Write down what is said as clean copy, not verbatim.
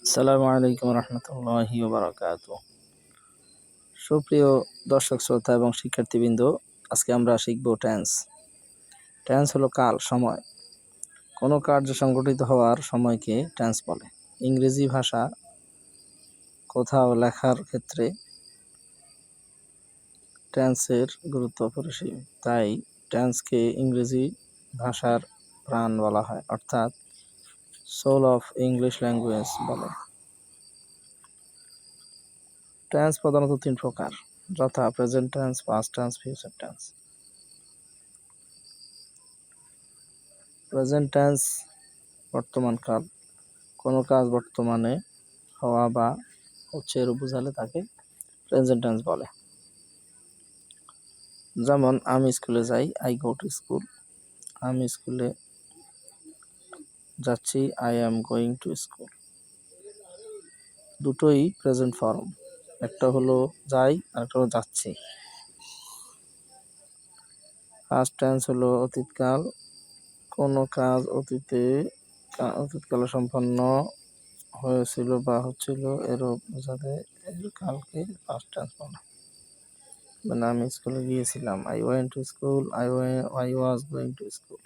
আসসালামু আলাইকুম রহমতুল্লাহি ওয়া বারাকাতুহু। সুপ্রিয় দর্শক শ্রোতা এবং শিক্ষার্থীবৃন্দ, আজকে আমরা শিখব টেন্স। টেন্স হলো কাল, সময়। কোনো কার্য সংঘটিত হওয়ার সময়কে টেন্স বলে। ইংরেজি ভাষা কোথাও লেখার ক্ষেত্রে টেন্সের গুরুত্ব অপরিসীম, তাই টেন্সকে ইংরেজি ভাষার প্রাণ বলা হয়, অর্থাৎ সোল অফ ইংলিশ ল্যাঙ্গুয়েজ বলে। টেন্স প্রধানত তিন প্রকার, যথা present tense, past tense, future tense. Present tense বর্তমান কাল। কোনো কাজ বর্তমানে হওয়া বা হচ্ছে এরূপ বোঝালে তাকে প্রেজেন্ট টেন্স বলে। যেমন আমি স্কুলে যাই, আই গো টু স্কুল। আমি স্কুলে যাচ্ছি, I am going to school. দুটোই প্রেজেন্ট ফর্ম, একটা হলো যাই আর একটা হলো যাচ্ছি। পাস্ট টেন্স হলো অতীতকাল। কোনো কাজ অতীতকালে সম্পন্ন হয়েছিল বা হচ্ছিল এরূপ বোঝাতে এর কালকে পাস্ট টেন্স বলে। মানে আমি স্কুলে গিয়েছিলাম, I went to school, I was going to school.